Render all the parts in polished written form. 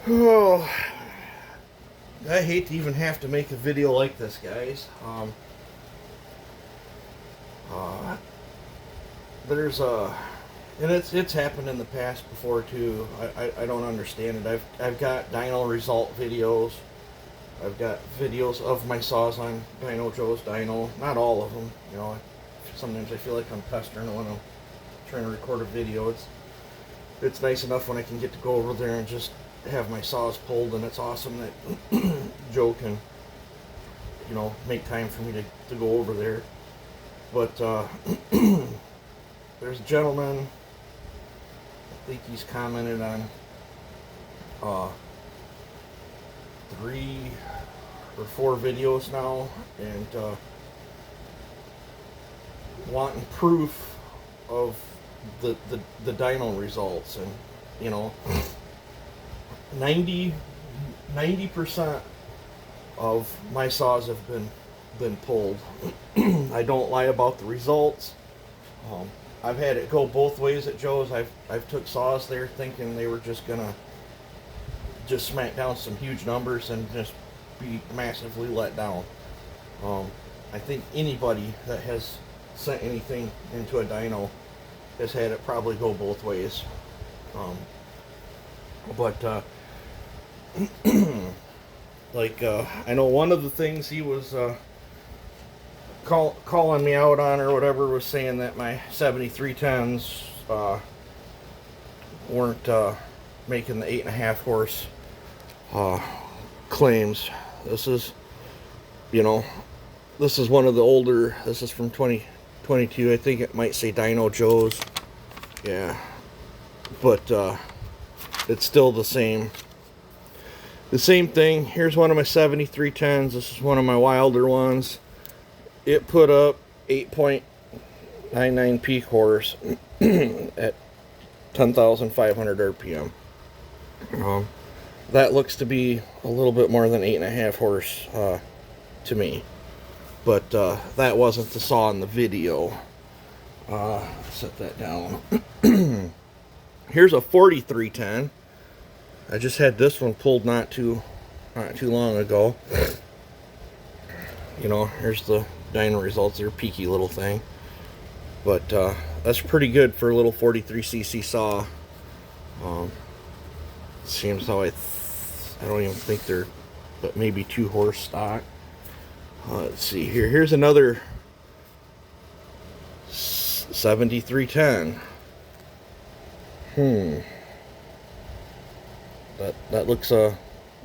Oh, I hate to even have to make a video like this, guys. Uh, there's and it's happened in the past before too. I don't understand it. I've got dyno result videos. I've got videos of my saws on Dyno Joe's dyno. Not all of them, you know. Sometimes I feel like I'm pestering when I'm trying to record a video. It's nice enough when I can get to go over there and just have my saws pulled, and it's awesome that Joe can, you know, make time for me to go over there. But there's a gentleman, I think he's commented on 3 or 4 videos now, and wanting proof of the dyno results, and you know, 90% of my saws have been pulled. I don't lie about the results. I've had it go both ways at Joe's. I've took saws there thinking they were just gonna just smack down some huge numbers and just be massively let down. I think anybody that has sent anything into a dyno has had it probably go both ways. But like I know one of the things he was calling me out on or whatever was saying that my 7310s weren't making the 8.5 horse claims. This is, you know, this is one of the older. This is from 2022. I think it might say Dyno Joe's. Yeah, but it's still the same. The same thing. Here's one of my 7310s. This is one of my wilder ones. It put up 8.99 peak horse at 10,500 RPM. That looks to be a little bit more than 8.5 horse to me. But that wasn't the saw in the video. Set that down. Here's a 4310. I just had this one pulled not too long ago. You know, here's the dyno results. They're a peaky little thing, but that's pretty good for a little 43cc saw. Seems how I don't even think they're, but maybe 2 horse stock. Let's see here. Here's another 7310. That looks a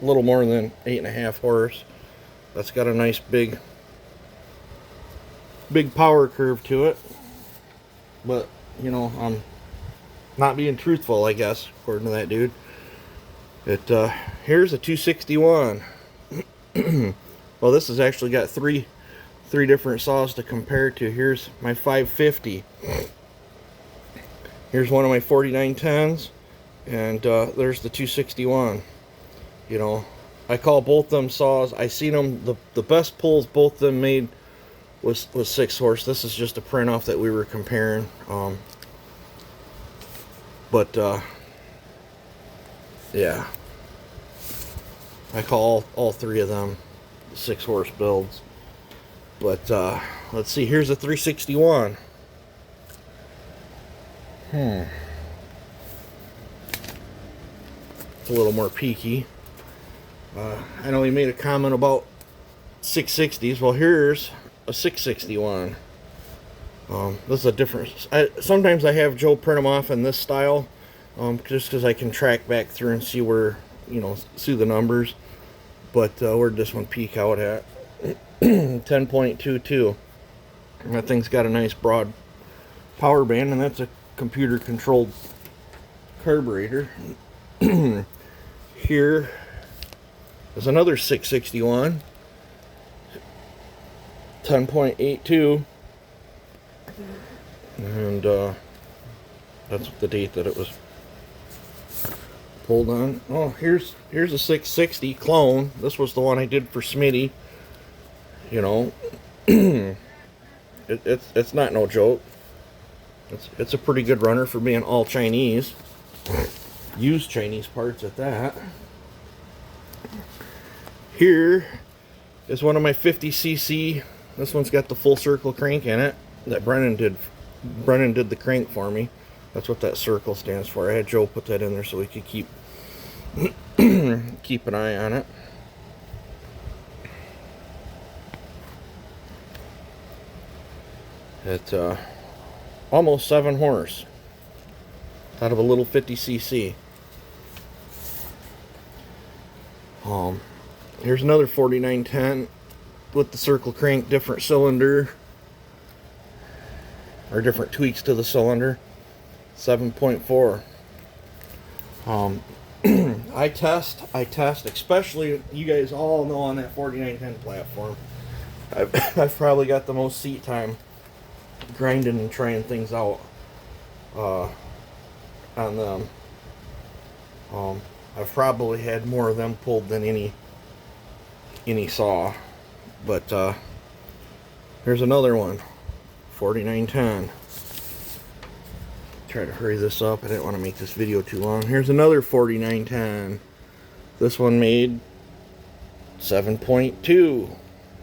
little more than 8.5 horse. That's got a nice big power curve to it. But, you know, I'm not being truthful, I guess, according to that dude. Here's a 261. Well, this has actually got three different saws to compare to. Here's my 550. Here's one of my 4910s, and there's the 261. You know, I call both them saws. I seen them, the best pulls both them made was 6 horse. This is just a print off that we were comparing. But yeah, I call all 3 of them 6 horse builds. But let's see, here's a 361. It's a little more peaky. I know he made a comment about 660s. Well, here's a 661. This is a different. Sometimes I have Joe print them off in this style, just because I can track back through and see where, you know, see the numbers. But where'd this one peak out at? 10.22. And that thing's got a nice broad power band, and that's a computer controlled carburetor. Here is another 661. 10.82. And that's the date that it was pulled on. Oh, here's a 660 clone. This was the one I did for Smitty. You know, it's not no joke. It's a pretty good runner for being all Chinese. Used Chinese parts at that. Here is one of my 50cc. This one's got the full circle crank in it that Brennan did. Brennan did the crank for me. That's what that circle stands for. I had Joe put that in there so we could keep keep an eye on it. It's almost 7 horse out of a little 50cc. Here's another 4910 with the circle crank, different cylinder, or different tweaks to the cylinder. 7.4. I test, especially, you guys all know, on that 4910 platform, I've probably got the most seat time grinding and trying things out on them. I've probably had more of them pulled than any saw. But here's another one, 4910. Try to hurry this up. I didn't want to make this video too long. Here's another 4910. This one made 7.2.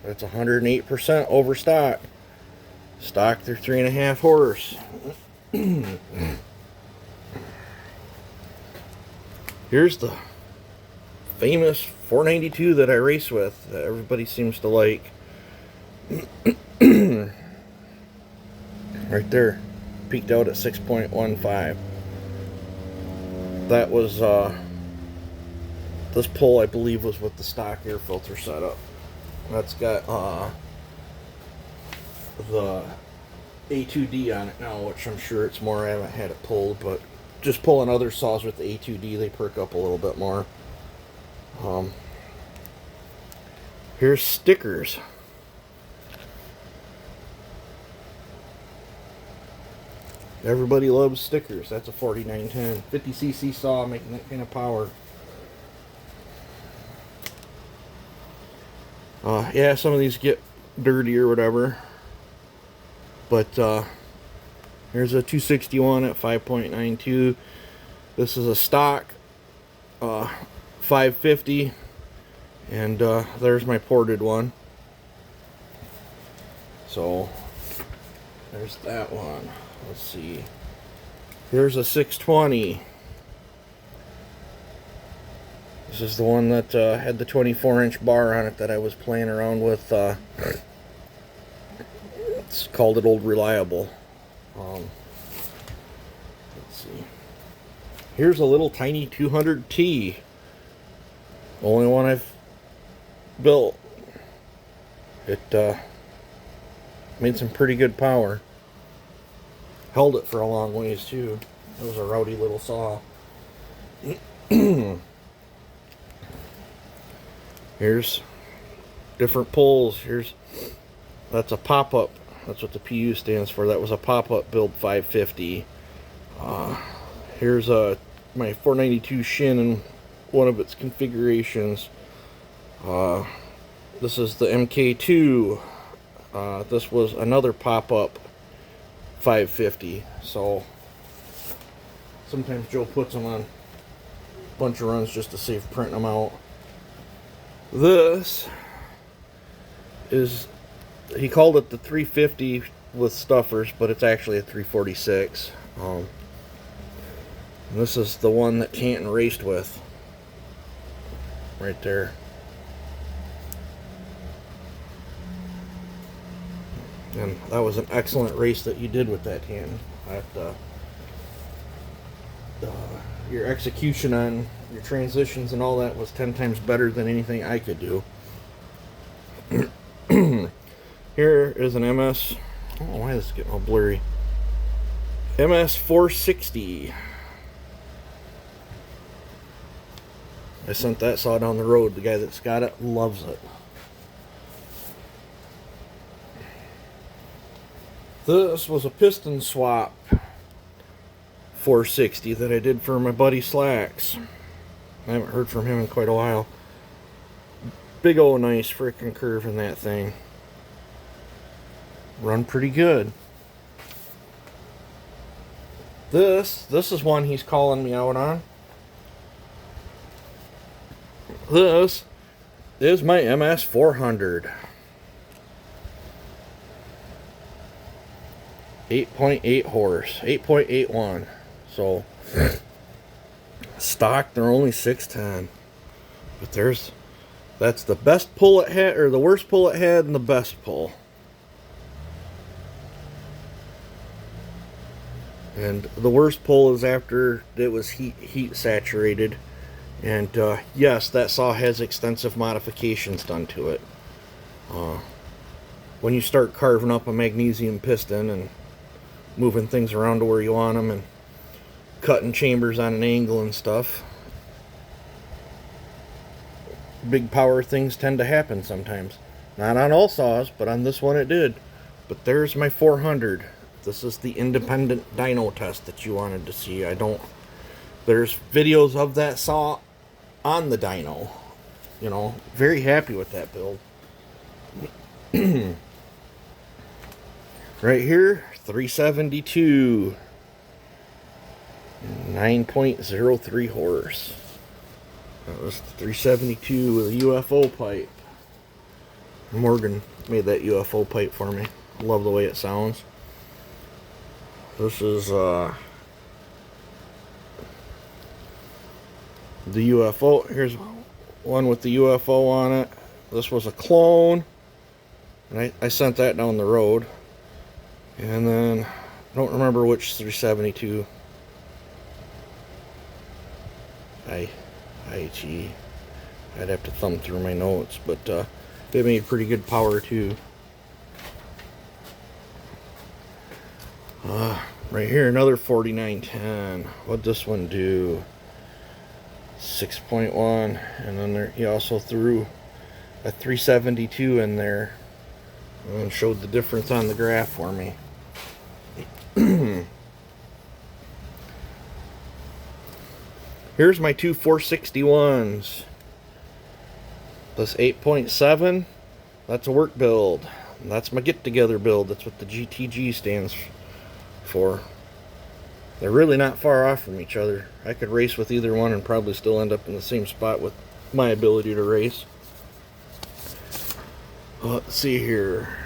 That's 108% overstock. Stock, they're 3.5 horse. Here's the famous 492 that I race with, that everybody seems to like. Right there, peaked out at 6.15. That was this pull, I believe, was with the stock air filter setup. That's got the A2D on it now, which I'm sure it's more. I haven't had it pulled, but just pulling other saws with the A2D, they perk up a little bit more. Here's stickers. Everybody loves stickers. That's a 4910 50cc saw making that kind of power. Yeah, some of these get dirty or whatever, but here's a 261 at 5.92. This is a stock 550, and there's my ported one. So there's that one. Let's see. Here's a 620. This is the one that had the 24-inch bar on it that I was playing around with. It's called it Old Reliable. Let's see. Here's a little tiny 200T. Only one I've built. It made some pretty good power. Held it for a long ways too. It was a rowdy little saw. Here's different pulls. That's a pop-up. That's what the PU stands for. That was a pop-up build 550. Here's my 492 Shin in one of its configurations. This is the MK2. This was another pop-up 550. So sometimes Joe puts them on a bunch of runs just to save printing them out. This is, he called it the 350 with stuffers, but it's actually a 346. This is the one that Canton raced with. Right there. And that was an excellent race that you did with that Canton. Your execution on your transitions and all that was 10 times better than anything I could do. Here is an MS. I don't know why this is getting all blurry. MS 460. I sent that saw down the road. The guy that's got it loves it. This was a piston swap 460 that I did for my buddy Slacks. I haven't heard from him in quite a while. Big old nice freaking curve in that thing. Run pretty good. This is one he's calling me out on. This is my MS 400. 8.8 horse, 8.81. So stock, they're only 610. But that's the best pull it had, or the worst pull it had, and the best pull. And the worst pull is after it was heat saturated. And yes, that saw has extensive modifications done to it. When you start carving up a magnesium piston and moving things around to where you want them and cutting chambers on an angle and stuff, big power things tend to happen sometimes. Not on all saws, but on this one it did. But there's my 400. This is the independent dyno test that you wanted to see. There's videos of that saw on the dyno. You know, very happy with that build. Right here, 372. 9.03 horse. That was 372 with a UFO pipe. Morgan made that UFO pipe for me. Love the way it sounds. This is the UFO. Here's one with the UFO on it. This was a clone, and I sent that down the road. And then I don't remember which 372. I'd have to thumb through my notes, but it made pretty good power too. Right here, another 4910. What'd this one do? 6.1, and then he also threw a 372 in there and showed the difference on the graph for me. Here's my two 461s. This 8.7, that's a work build. And that's my get-together build. That's what the GTG stands for. They're really not far off from each other. I could race with either one and probably still end up in the same spot with my ability to race. Let's see here.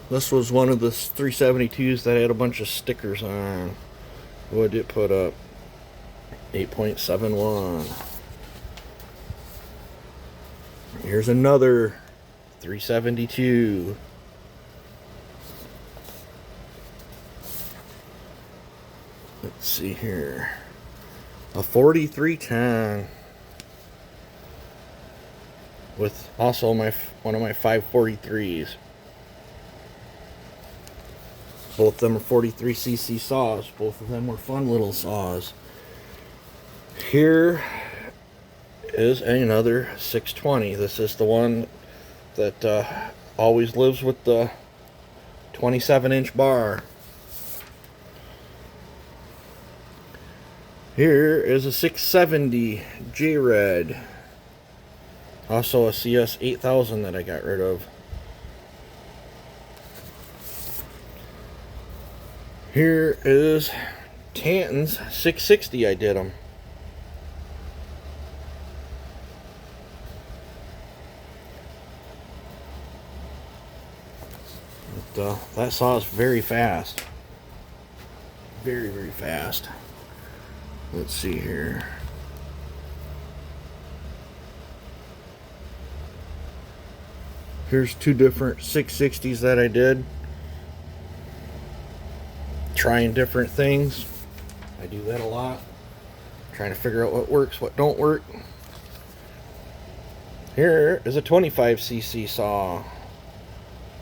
This was one of the 372s that had a bunch of stickers on. What did it put up? 8.71. Here's another 372. Let's see here. A 4310 with also one of my 543s. Both of them are 43cc saws. Both of them were fun little saws. Here is another 620. This is the one that always lives with the 27-inch bar. Here is a 670 J-Red. Also a CS 8000 that I got rid of. Here is Tanton's 660. I did them. But, that saw is very fast. Very, very fast. Let's see here. Here's two different 660s that I did. Trying different things. I do that a lot. Trying to figure out what works, what don't work. Here is a 25cc saw.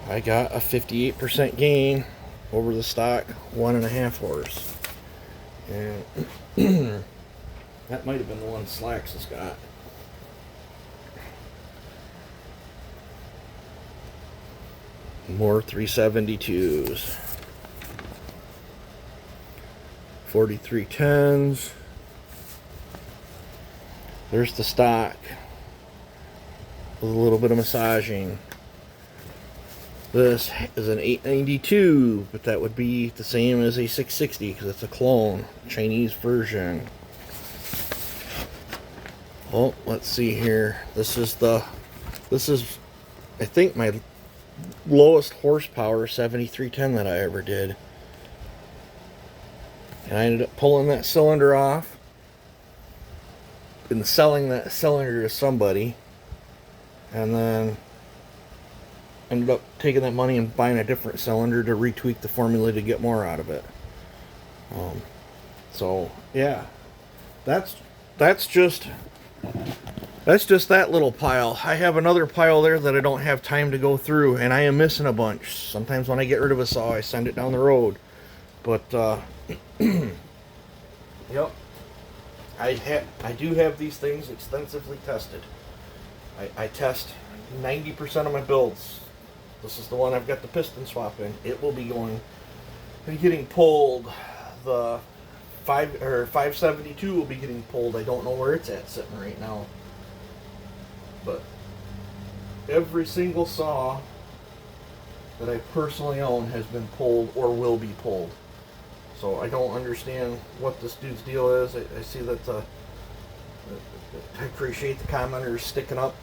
I got a 58% gain over the stock 1.5 horse. And that might have been the one Slacks has got. More 372s. 4310s. There's the stock with a little bit of massaging. This is an 892, but that would be the same as a 660 because it's a clone, Chinese version. Well, let's see here. This is I think my lowest horsepower 7310 that I ever did. And I ended up pulling that cylinder off and selling that cylinder to somebody, and then ended up taking that money and buying a different cylinder to retweak the formula to get more out of it. So yeah, that's just that little pile. I have another pile there that I don't have time to go through, and I am missing a bunch. Sometimes when I get rid of a saw, I send it down the road. But yep, I do have these things extensively tested. I test 90% of my builds. This is the one I've got the piston swap in. It will be getting pulled. The 572 will be getting pulled. I don't know where it's at sitting right now. But every single saw that I personally own has been pulled or will be pulled. So I don't understand what this dude's deal is. I see that I appreciate the commenters sticking up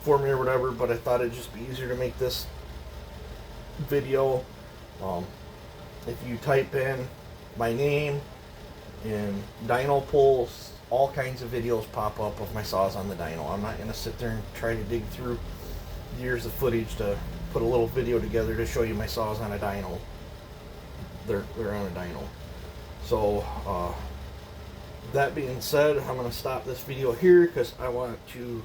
for me or whatever, but I thought it'd just be easier to make this video. If you type in my name and dyno pulls, all kinds of videos pop up of my saws on the dyno. I'm not going to sit there and try to dig through years of footage to put a little video together to show you my saws on a dyno. They're on a dyno. So that being said, I'm going to stop this video here because I want to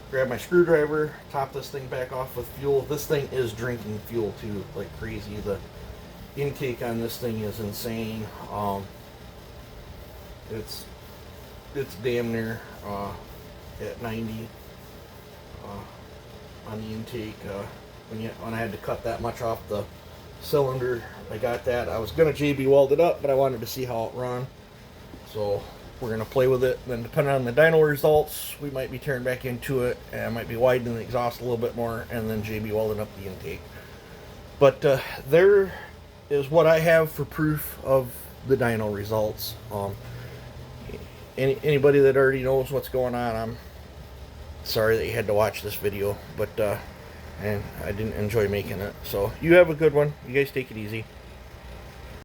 grab my screwdriver, top this thing back off with fuel. This thing is drinking fuel too, like crazy. The intake on this thing is insane. It's damn near at 90 on the intake. When I had to cut that much off the cylinder, I got that. I was gonna JB weld it up, but I wanted to see how it run. So we're gonna play with it. Then depending on the dyno results, we might be tearing back into it, and I might be widening the exhaust a little bit more, and then JB welding up the intake. But there is what I have for proof of the dyno results. Anybody that already knows what's going on, I'm sorry that you had to watch this video, but and I didn't enjoy making it. So you have a good one. You guys take it easy.